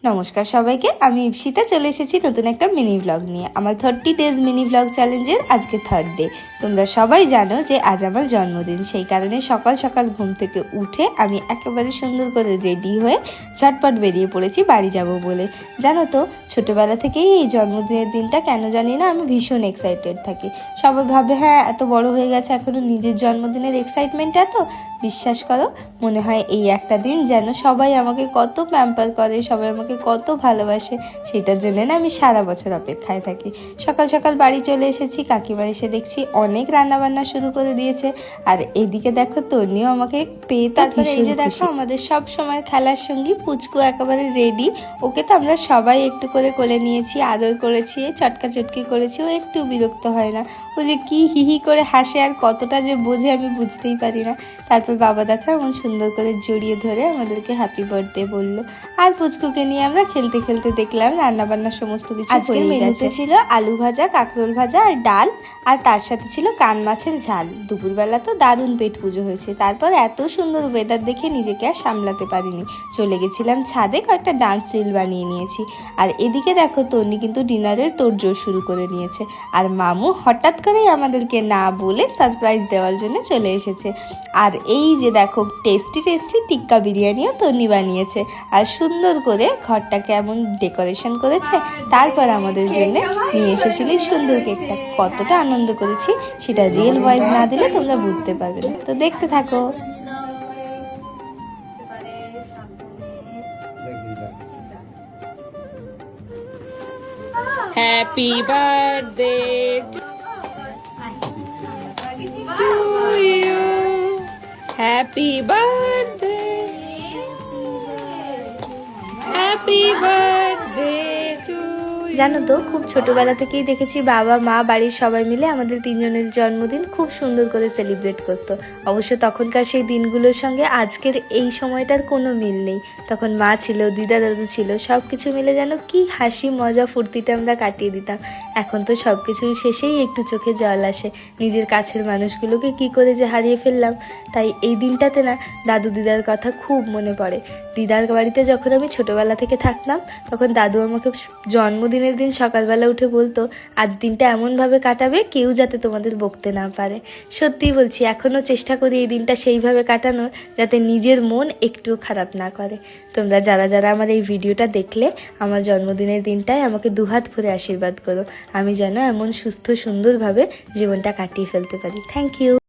নমস্কার সবাইকে, আমি ইপসিতা চলে এসেছি নতুন একটা মিনি ব্লগ নিয়ে। আমার 30 ডেজ মিনি ব্লগ চ্যালেঞ্জের আজকে 3rd ডে। তোমরা সবাই জানো যে আজ আমার জন্মদিন, সেই কারণে সকাল সকাল ঘুম থেকে উঠে আমি একেবারে সুন্দর করে রেডি হয়ে ঝটপট বেরিয়ে পড়েছি বাড়ি যাব বলে। জানো তো, ছোটোবেলা থেকেই এই জন্মদিনের দিনটা কেন জানি না আমি ভীষণ এক্সাইটেড থাকি। সবাই ভাবে হ্যাঁ এত বড় হয়ে গেছে এখনও নিজের জন্মদিনের এক্সাইটমেন্ট এত। বিশ্বাস করো, মনে হয় এই একটা দিন যেন সবাই আমাকে কত প্যাম্পার করে, সবাই আমাকে কত ভালোবাসে, সেটার জন্য না আমি সারা বছর অপেক্ষায় থাকি। সকাল সকাল বাড়ি চলে এসেছি, কাকিমা এসে দেখছি অনেক রান্নাবান্না শুরু করে দিয়েছে। আর এদিকে দেখো তনিও আমাকে পেয়ে, তারপরে এই যে দেখো আমাদের সব সময় খেলার সঙ্গী পুচকু একেবারে রেডি। ওকে তো আমরা সবাই একটু করে কোলে নিয়েছি, আদর করেছি, চটকা চটকি করেছি, ও একটু বিরক্ত হয় না। ও যে কি হিহি করে হাসে আর কতটা যে বোঝে আমি বুঝতেই পারি না। তারপর বাবা দেখা এমন সুন্দর করে জড়িয়ে ধরে আমাদেরকে হ্যাপি বার্থডে বললো। আর পুচকুকে নিয়ে আমরা খেলতে খেলতে দেখলাম রান্নাবান্না সমস্ত কিছু হয়ে গেছে। ছিল আলু ভাজা, কাঁকরোল ভাজা আর ডাল, আর তার সাথে ছিল কান মাছের ঝাল। দুপুরবেলা তো দারুণ পেট পুজো হয়েছে। তারপর এত সুন্দর ওয়েদার দেখে নিজেকে আর সামলাতে পারিনি, চলে গেছিলাম ছাদে, কয়েকটা ডান্স রিল বানিয়ে নিয়েছি। আর এদিকে দেখো তন্নি কিন্তু ডিনারের তোড়জোড় শুরু করে নিয়েছে। আর মামু হঠাৎ করেই আমাদেরকে না বলে সারপ্রাইজ দেওয়ার জন্য চলে এসেছে। আর এই যে দেখো টেস্টি টেস্টি টিক্কা বিরিয়ানিও তন্নি বানিয়েছে, আর সুন্দর করে ঘরটাকে এমন ডেকোরেশন করেছে। তারপর আমাদের জন্য নিয়ে এসেছিল সুন্দর কেকটা। কতটা আনন্দ করেছি সেটা রিয়েল ভয়েস না দিলে তোমরা বুঝতে পারবে না, তো দেখতে থাকো। Happy birthday to you. Happy birthday. Happy birthday to you. জানো তো, খুব ছোটবেলা থেকেই দেখেছি বাবা মা বাড়ির সবাই মিলে আমাদের তিনজনের জন্মদিন খুব সুন্দর করে সেলিব্রেট করতো। অবশ্য তখনকার সেই দিনগুলোর সঙ্গে আজকের এই সময়টার কোনো মিল নেই। তখন মা ছিল, দিদা দাদু ছিল, সব কিছু মিলে যেন কি হাসি মজা ফুর্তিতে আমরা কাটিয়ে দিতাম। এখন তো সব কিছুর শেষেই একটু চোখে জল আসে, নিজের কাছের মানুষগুলোকে কি করে যে হারিয়ে ফেললাম। তাই এই দিনটাতে না দাদু দিদার কথা খুব মনে পড়ে। দিদার বাড়িতে যখন আমি ছোটবেলা থেকে থাকতাম তখন দাদু আমাকে জন্মদিনের দিন সকালবেলা উঠে বলতো আজ দিনটা এমনভাবে কাটাবে কেউ যাতে তোমাদের বকতে না পারে। সত্যিই বলছি, এখনও চেষ্টা করি এই দিনটা সেইভাবে কাটানোর যাতে নিজের মন একটুও খারাপ না করে। তোমরা যারা যারা আমার এই ভিডিওটা দেখলে আমার জন্মদিনের দিনটায় আমাকে দুহাত ভরে আশীর্বাদ করো, আমি যেন এমন সুস্থ সুন্দরভাবে জীবনটা কাটিয়ে ফেলতে পারি। Thank you.